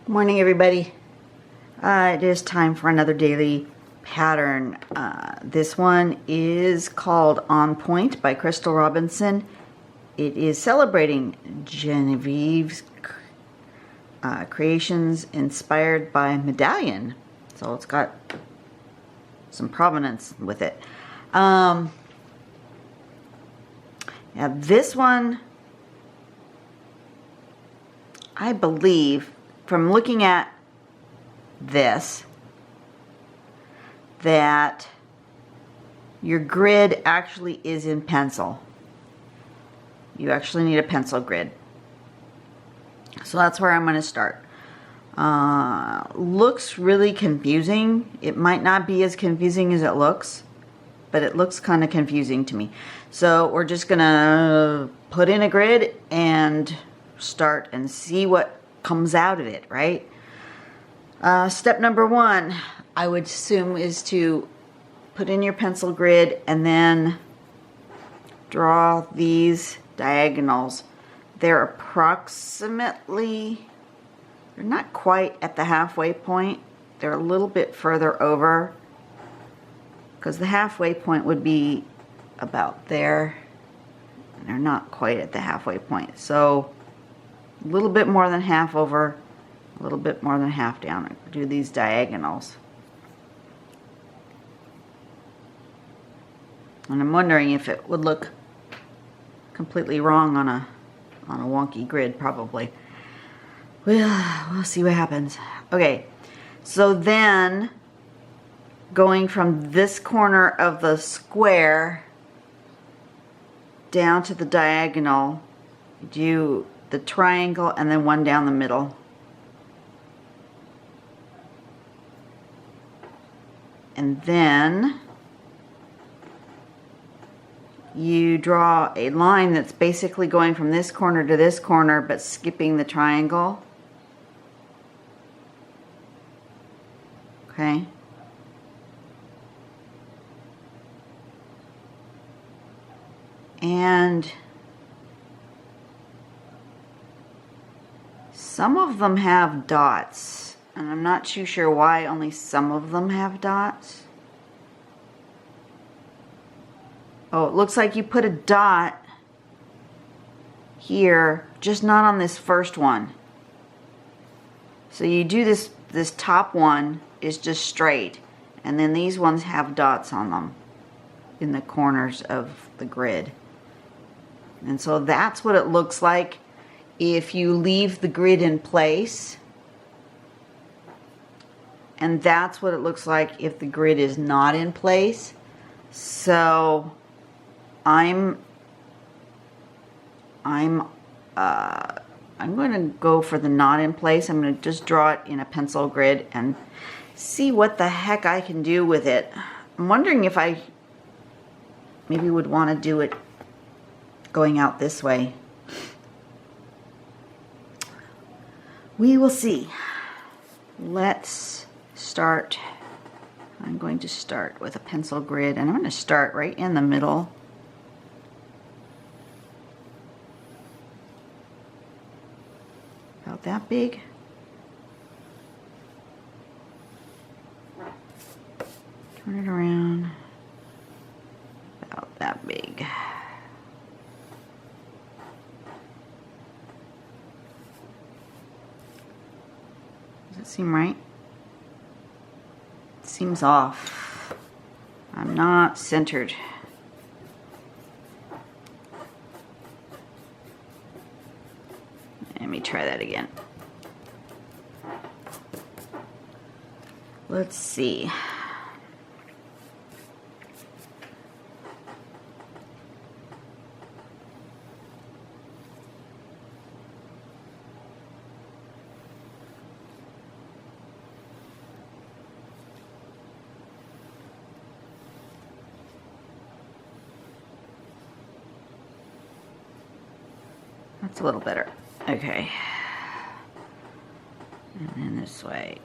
Morning, everybody. It is time for another daily pattern. This one is called On Point by Crystal Robinson. It is celebrating Genevieve's creations inspired by medallion. So it's got some provenance with it. Now this one, I believe, from looking at this, that your grid actually is in pencil. You actually need a pencil grid. So that's where I'm going to start. Looks really confusing. It might not be as confusing as it looks, but it looks kind of confusing to me. So we're just going to put in a grid and start and see what comes out of it, right? Step number one, I would assume, is to put in your pencil grid and then draw these diagonals. They're approximately, they're not quite at the halfway point. They're a little bit further over, because the halfway point would be about there. And they're not quite at the halfway point. So a little bit more than half over, a little bit more than half down. Do these diagonals. And I'm wondering if it would look completely wrong on a wonky grid. Probably. We'll see what happens. Okay, so then going from this corner of the square down to the diagonal, do the triangle and then one down the middle. And then you draw a line that's basically going from this corner to this corner, but skipping the triangle. Okay. And some of them have dots, and I'm not too sure why only some of them have dots. Oh, it looks like you put a dot here, just not on this first one. So you do this top one is just straight, and then these ones have dots on them in the corners of the grid. And so that's what it looks like if you leave the grid in place, and that's what it looks like if the grid is not in place. So I'm going to go for the not in place. I'm going to just draw it in a pencil grid and see what the heck I can do with it. I'm wondering if I maybe would want to do it going out this way. We will see. Let's start. I'm going to start with a pencil grid, and I'm going to start right in the middle. About that big. Turn it around. About that big. Does it seem right? It seems off. I'm not centered. Let me try that again. Let's see. That's a little better. Okay. And then this way.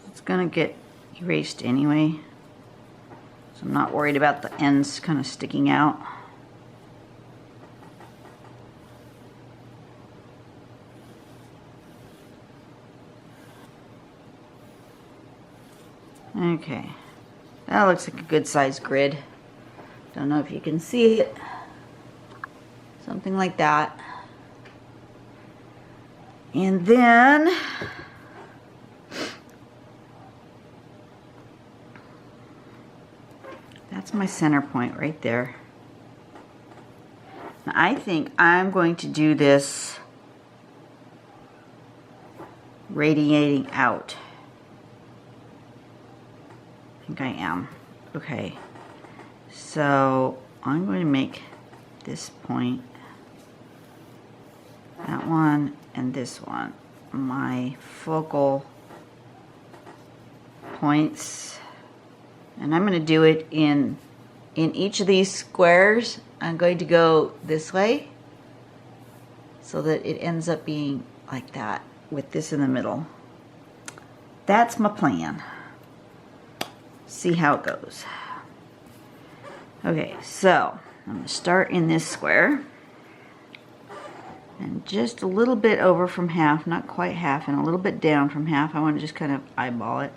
It's gonna get erased anyway. So I'm not worried about the ends kind of sticking out. Okay, that looks like a good size grid. Don't know if you can see it. Something like that. And then that's my center point right there. Now, I think I'm going to do this radiating out. I think I am. Okay. So I'm going to make this point, that one, and this one my focal points. And I'm going to do it in each of these squares. I'm going to go this way so that it ends up being like that with this in the middle. That's my plan. See how it goes. Okay, so I'm going to start in this square and just a little bit over from half, not quite half, and a little bit down from half. I want to just kind of eyeball it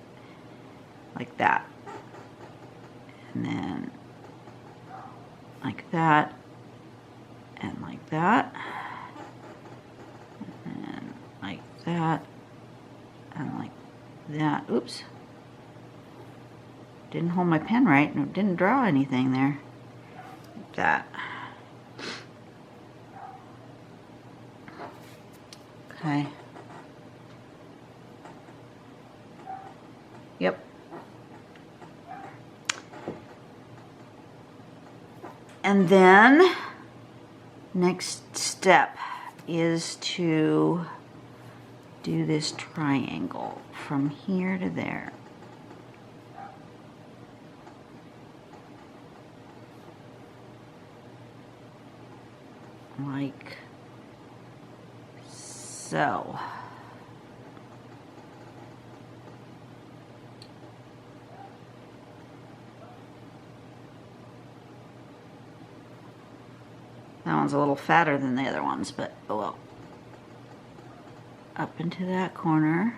like that. And then like that, and like that, and like that, and like that. Oops. Didn't hold my pen right, and it didn't draw anything there. Like that. Okay. Yep. And then next step is to do this triangle from here to there. Like so. That one's a little fatter than the other ones, but oh well. Up into that corner.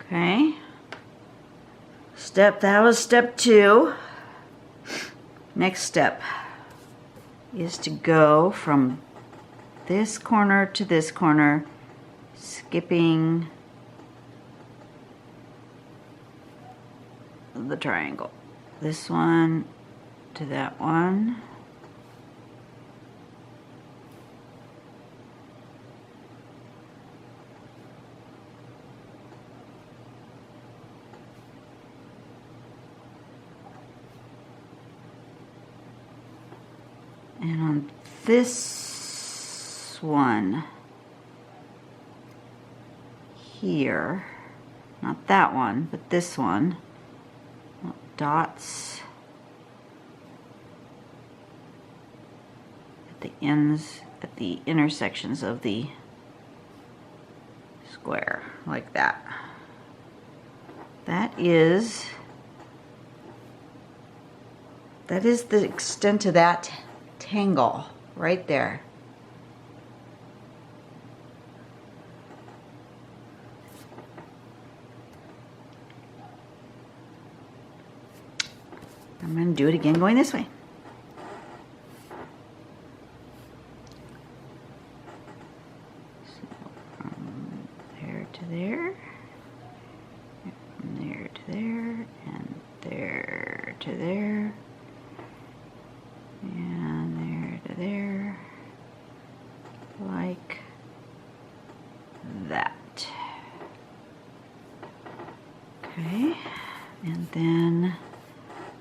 Okay. That was step 2. Next step is to go from this corner to this corner, skipping the triangle. This one to that one. And on this one here, not that one, but this one, dots at the ends, at the intersections of the square, like that. That is the extent of that tangle right there. I'm going to do it again going this way. So from there to there, from there to there, and there to there, and there to there, like that. Okay, and then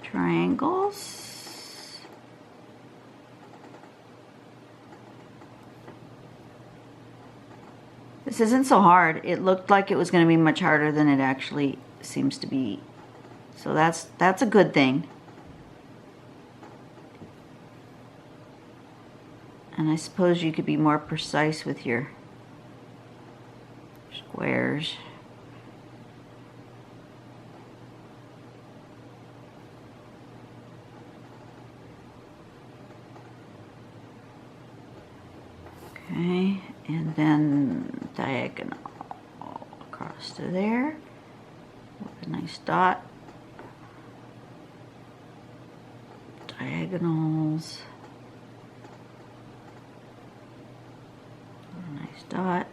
triangles. This isn't so hard. It looked like it was going to be much harder than it actually seems to be. So that's a good thing. And I suppose you could be more precise with your squares. Okay, and then diagonal across to there with a nice dot. Diagonals. A nice dot.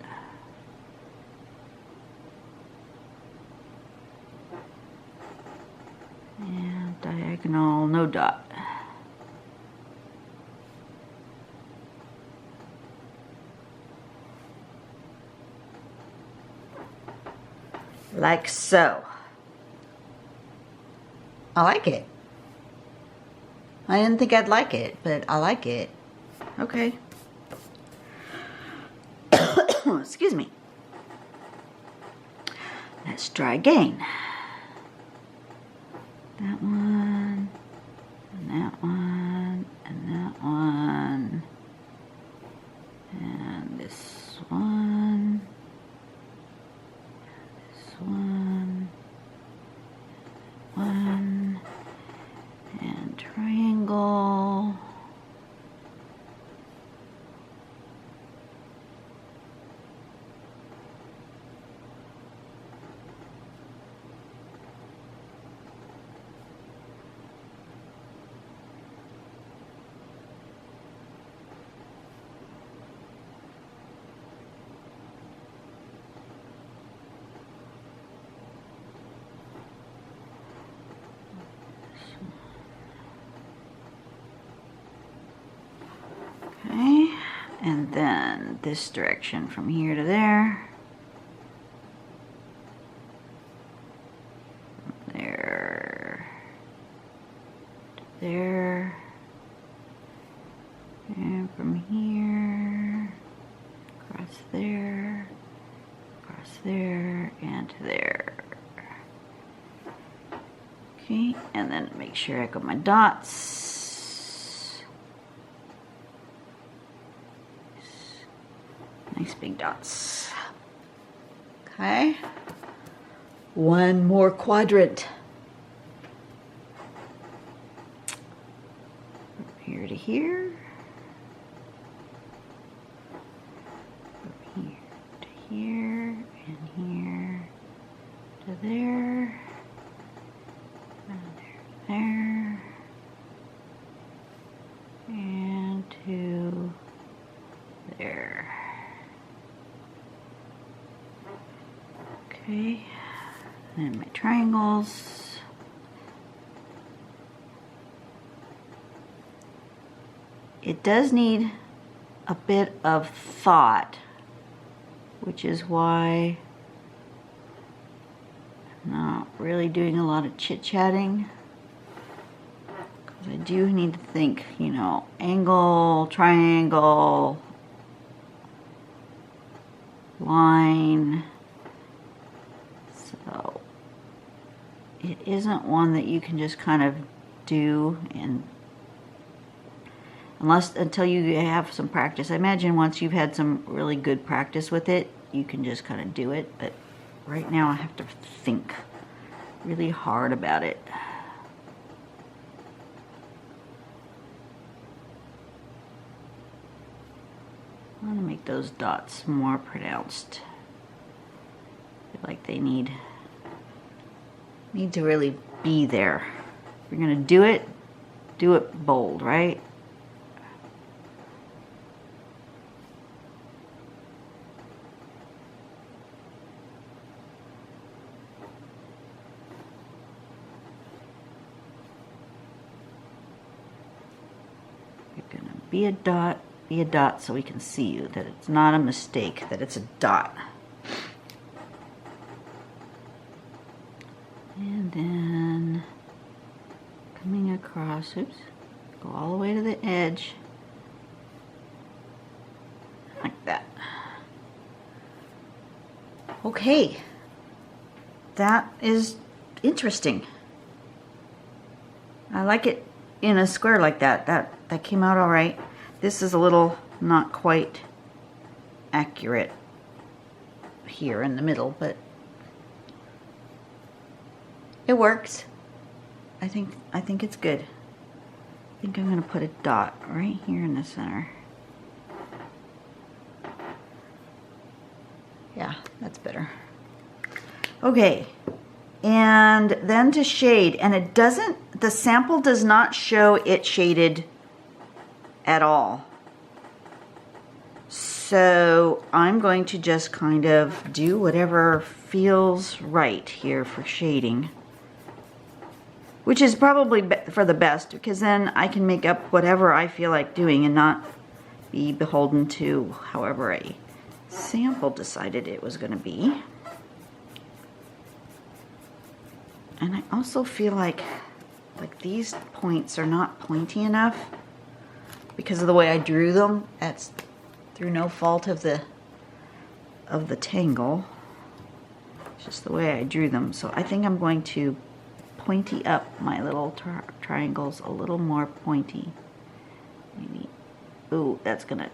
And diagonal, no dot. Like so. I like it. I didn't think I'd like it, but I like it. Okay. Excuse me. Let's try again. That one, and that one, and that one, and this one, this one, and triangle. Okay, and then this direction from here to there. There. To there. And from here. Across there. Across there. And to there. Okay, and then make sure I got my dots. Nice big dots. Okay. One more quadrant. From here to here. From here to here. And here to there. And there to there. And to there. Okay, and my triangles. It does need a bit of thought, which is why I'm not really doing a lot of chit-chatting. Because I do need to think, you know, angle, triangle, line. So it isn't one that you can just kind of do until you have some practice. I imagine once you've had some really good practice with it, you can just kind of do it. But right now I have to think really hard about it. I want to make those dots more pronounced. I feel like they need to really be there. If you're gonna do it bold, right? You're gonna be a dot so we can see you, that it's not a mistake, that it's a dot. And then coming across, oops, go all the way to the edge, like that. Okay, that is interesting. I like it in a square like that. That came out all right. This is a little not quite accurate here in the middle, but it works. I think it's good. I think I'm gonna put a dot right here in the center. Yeah, that's better. Okay, and then to shade, and it doesn't, the sample does not show it shaded at all. So I'm going to just kind of do whatever feels right here for shading, which is probably for the best, because then I can make up whatever I feel like doing and not be beholden to however a sample decided it was going to be. And I also feel like these points are not pointy enough because of the way I drew them. That's through no fault of the tangle. It's just the way I drew them. So I think I'm going to pointy up my little triangles a little more pointy. Maybe, ooh, that's gonna,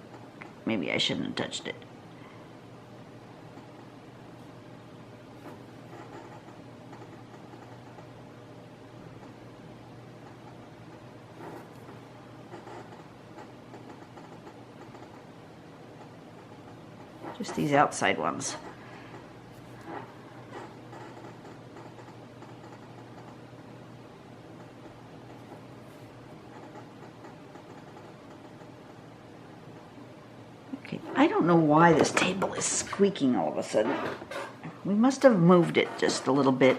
maybe I shouldn't have touched it. Just these outside ones. Okay, I don't know why this table is squeaking all of a sudden. We must have moved it just a little bit.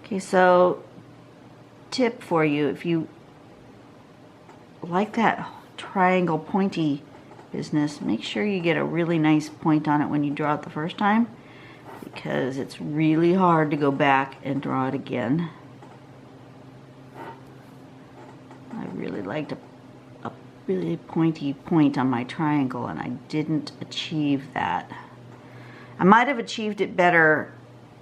Okay, so tip for you, if you like that triangle pointy business, make sure you get a really nice point on it when you draw it the first time, because it's really hard to go back and draw it again. I really liked a really pointy point on my triangle, and I didn't achieve that. I might have achieved it better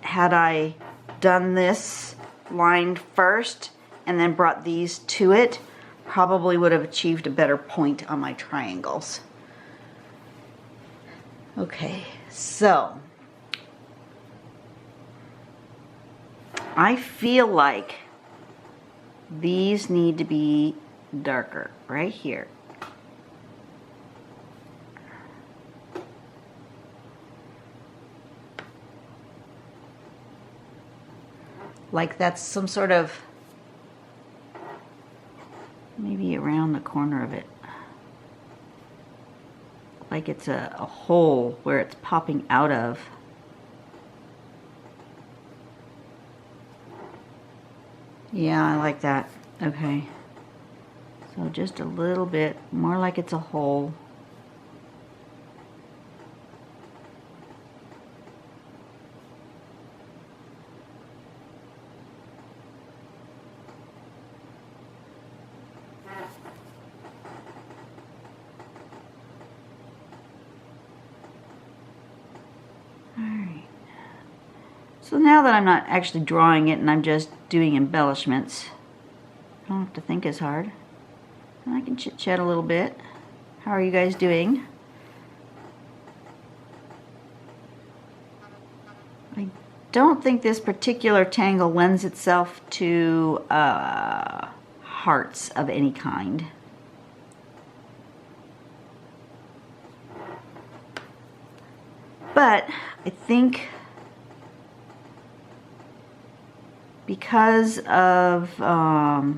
had I done this line first and then brought these to it. Probably would have achieved a better point on my triangles. Okay, so I feel like these need to be darker right here. Like that's some sort of, maybe around the corner of it. Like it's a hole where it's popping out of. Yeah, I like that. Okay. So just a little bit more like it's a hole. So now that I'm not actually drawing it and I'm just doing embellishments, I don't have to think as hard. And I can chit-chat a little bit. How are you guys doing? I don't think this particular tangle lends itself to hearts of any kind. But I think because of my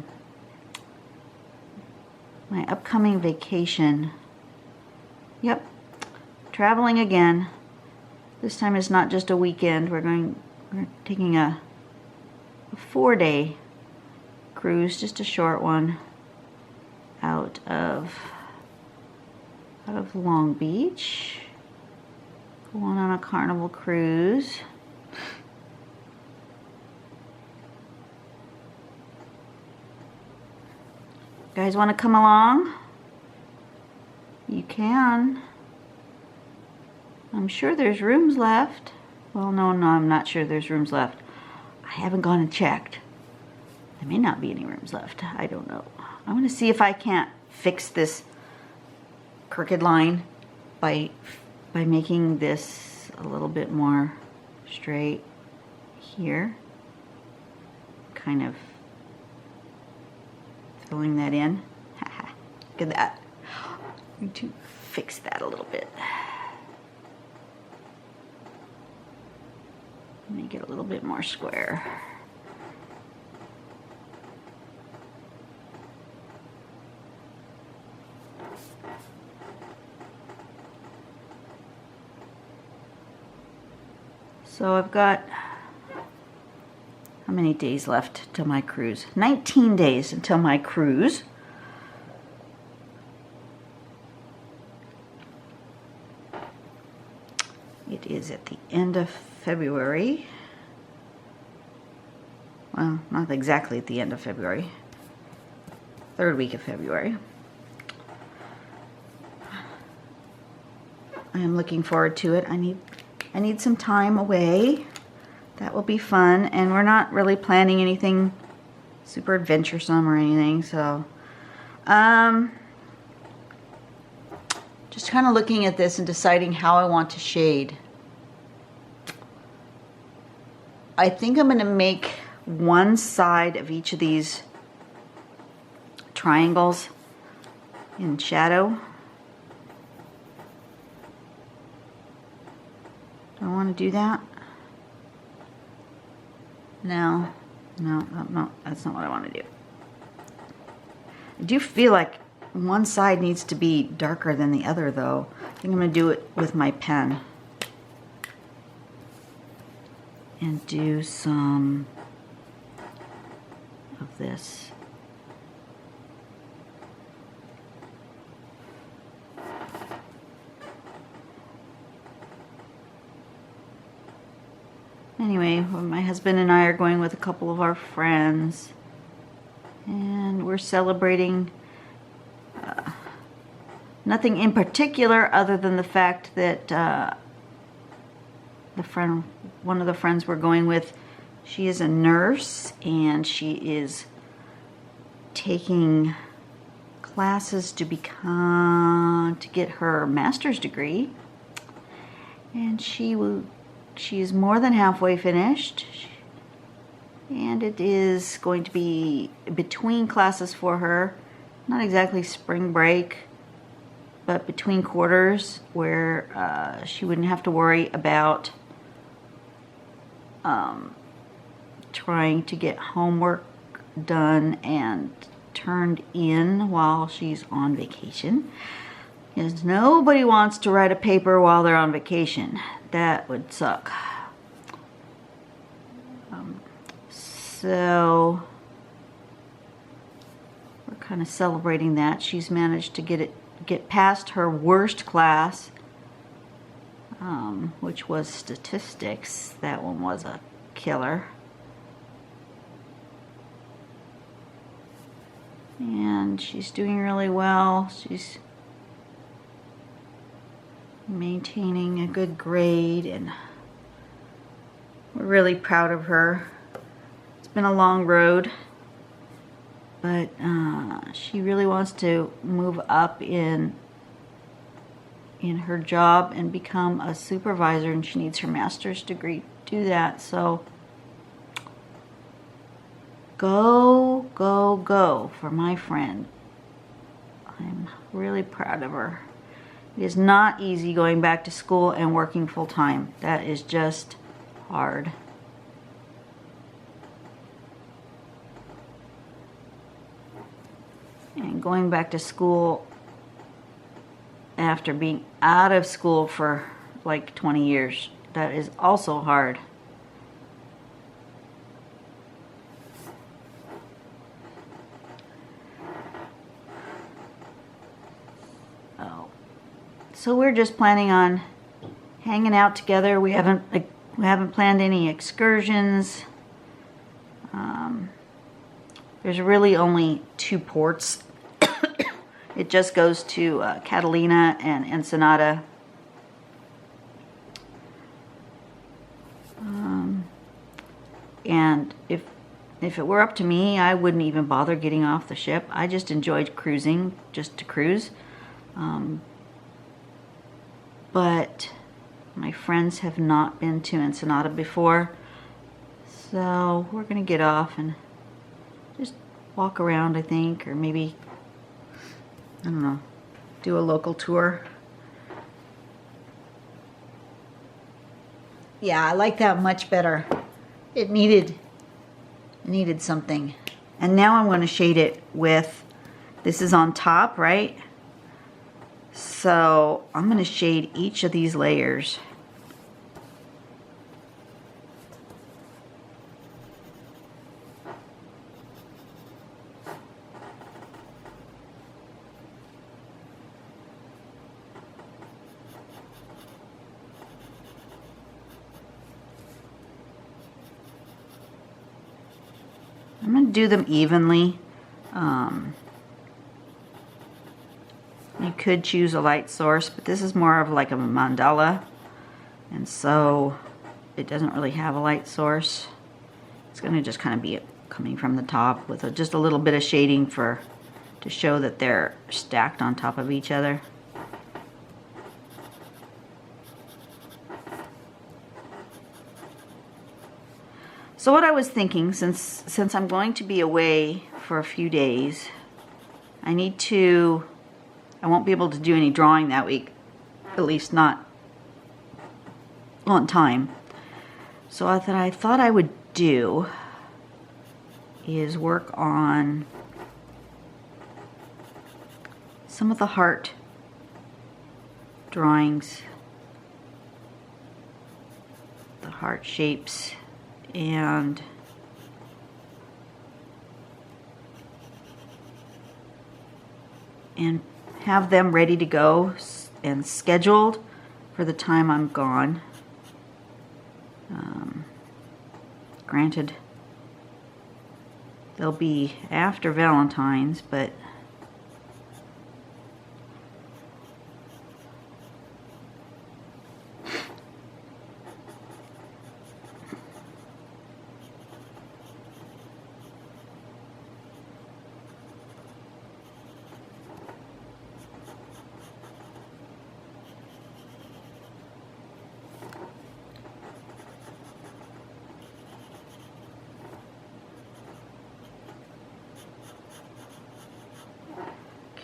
upcoming vacation, yep, traveling again. This time it's not just a weekend. We're taking a 4-day cruise, just a short one, out of Long Beach. Going on a Carnival cruise. Guys want to come along? You can. I'm sure there's rooms left. Well, no, I'm not sure there's rooms left. I haven't gone and checked. There may not be any rooms left. I don't know. I'm going to see if I can't fix this crooked line by making this a little bit more straight here. Kind of filling that in. Look at that. I need to fix that a little bit. Make it a little bit more square. So I've got, how many days left till my cruise? 19 days until my cruise. It is at the end of February. Well, not exactly at the end of February. Third week of February. I am looking forward to it. I need some time away. That will be fun, and we're not really planning anything super adventuresome or anything, so just kind of looking at this and deciding how I want to shade. I think I'm going to make one side of each of these triangles in shadow. Do I want to do that? No, that's not what I want to do. I do feel like one side needs to be darker than the other, though. I think I'm going to do it with my pen. And do some of this. Anyway, my husband and I are going with a couple of our friends, and we're celebrating nothing in particular other than the fact that one of the friends we're going with, she is a nurse, and she is taking classes to get her master's degree, and she is more than halfway finished, and it is going to be between classes for her, not exactly spring break, but between quarters, where she wouldn't have to worry about trying to get homework done and turned in while she's on vacation. Because nobody wants to write a paper while they're on vacation. That would suck. So we're kind of celebrating that. She's managed to get past her worst class, which was statistics. That one was a killer. And she's doing really well. She's maintaining a good grade, and we're really proud of her. It's been a long road, but she really wants to move up in her job and become a supervisor, and she needs her master's degree to do that. So go, go, go for my friend. I'm really proud of her. It is not easy going back to school and working full time. That is just hard. And going back to school after being out of school for like 20 years, that is also hard. So we're just planning on hanging out together. We haven't planned any excursions. There's really only 2 ports It just goes to Catalina and Ensenada. And if it were up to me, I wouldn't even bother getting off the ship. I just enjoyed cruising, just to cruise. But my friends have not been to Ensenada before, so we're gonna get off and just walk around, I think, or maybe, I don't know, do a local tour. Yeah, I like that much better. It needed something. And now I'm going to shade it with, this is on top, right? So I'm going to shade each of these layers. I'm going to do them evenly. You could choose a light source, but this is more of like a mandala, and so it doesn't really have a light source. It's going to just kind of be coming from the top with just a little bit of shading to show that they're stacked on top of each other. So what I was thinking, since I'm going to be away for a few days, I won't be able to do any drawing that week, at least not on time. So what I thought I would do is work on some of the heart drawings, the heart shapes, and have them ready to go and scheduled for the time I'm gone. Granted, they'll be after Valentine's, but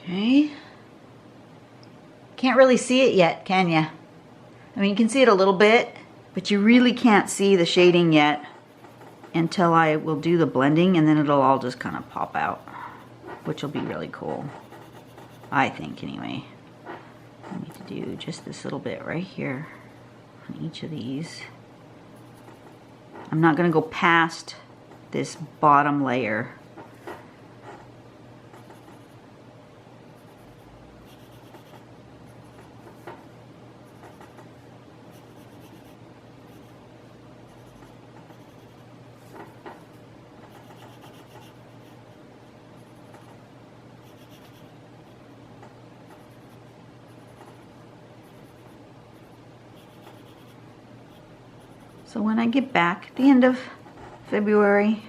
okay. Can't really see it yet, can you? I mean, you can see it a little bit, but you really can't see the shading yet until I will do the blending, and then it'll all just kind of pop out, which will be really cool, I think, anyway. I need to do just this little bit right here on each of these. I'm not going to go past this bottom layer. So when I get back at the end of February,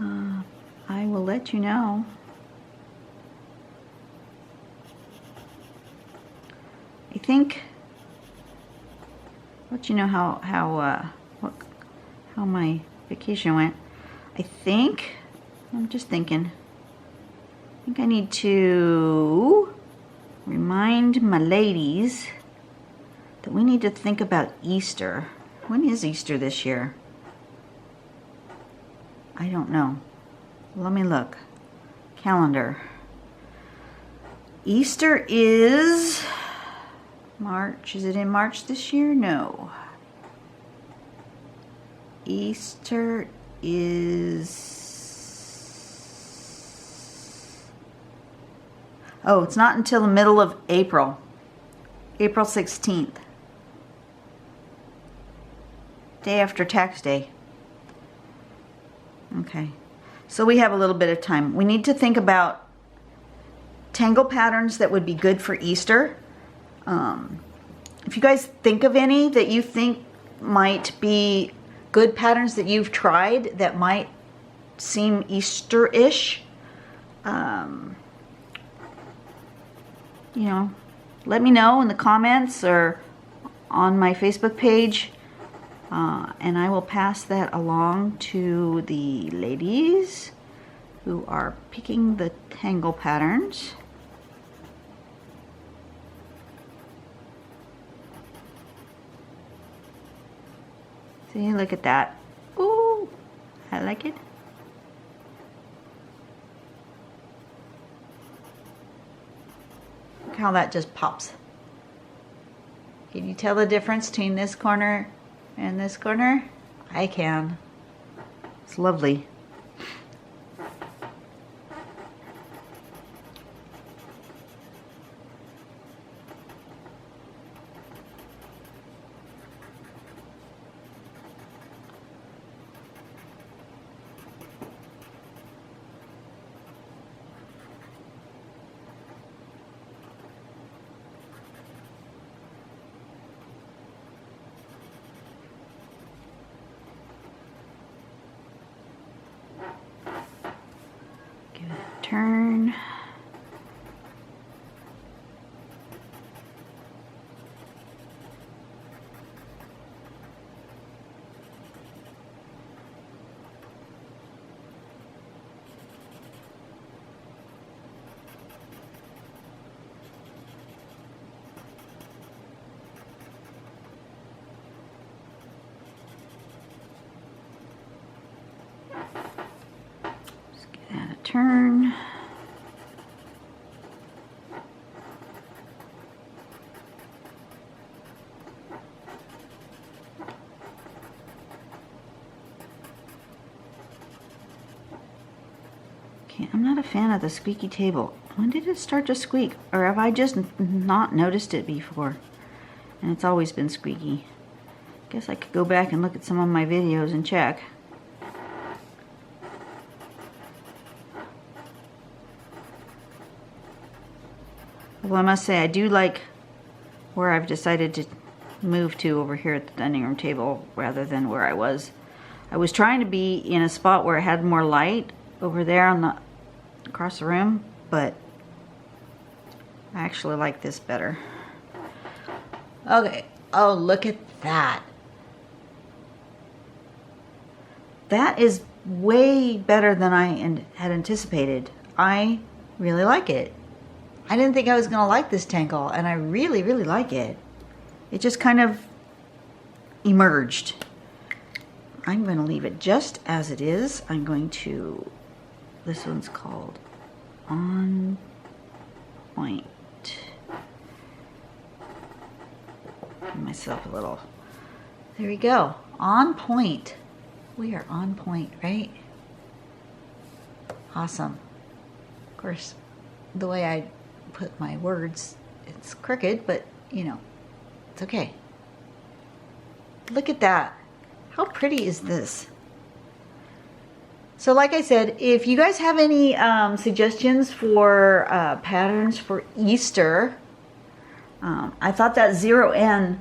I will let you know. I think, let you know how my vacation went. I'm just thinking, I think I need to remind my ladies that we need to think about Easter. When is Easter this year? I don't know. Let me look. Calendar. Easter is March. Is it in March this year? No. Easter is... Oh, it's not until the middle of April. April 16th. Day after tax day. Okay. So we have a little bit of time. We need to think about tangle patterns that would be good for Easter. If you guys think of any that you think might be good patterns that you've tried that might seem Easter-ish, you know, let me know in the comments or on my Facebook page, and I will pass that along to the ladies who are picking the tangle patterns. See, look at that. Ooh, I like it. Look how that just pops. Can you tell the difference between this corner and this corner? I can. It's lovely. Turn. Just give that a turn. I'm not a fan of the squeaky table. When did it start to squeak? Or have I just not noticed it before? And it's always been squeaky. Guess I could go back and look at some of my videos and check. Well, I must say I do like where I've decided to move to over here at the dining room table rather than where I was. I was trying to be in a spot where it had more light over there on the across the room, but I actually like this better. Okay. Oh, look at that. That is way better than I had anticipated. I really like it. I didn't think I was going to like this tangle, and I really, really like it. It just kind of emerged. I'm going to leave it just as it is. I'm going to, this one's called On Point. Give myself a little, there we go. On point. We are on point, right? Awesome. Of course, the way I put my words, it's crooked, but you know, it's okay. Look at that. How pretty is this? So like I said, if you guys have any suggestions for patterns for Easter, I thought that 0N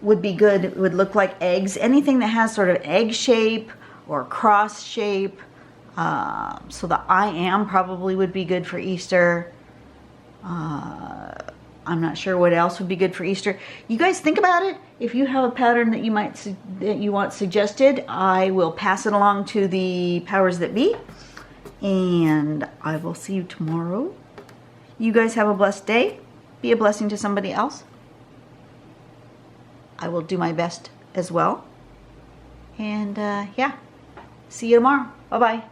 would be good. It would look like eggs. Anything that has sort of egg shape or cross shape. So the I am probably would be good for Easter. I'm not sure what else would be good for Easter. You guys think about it. If you have a pattern that you want suggested, I will pass it along to the powers that be. And I will see you tomorrow. You guys have a blessed day. Be a blessing to somebody else. I will do my best as well. And yeah, see you tomorrow. Bye-bye.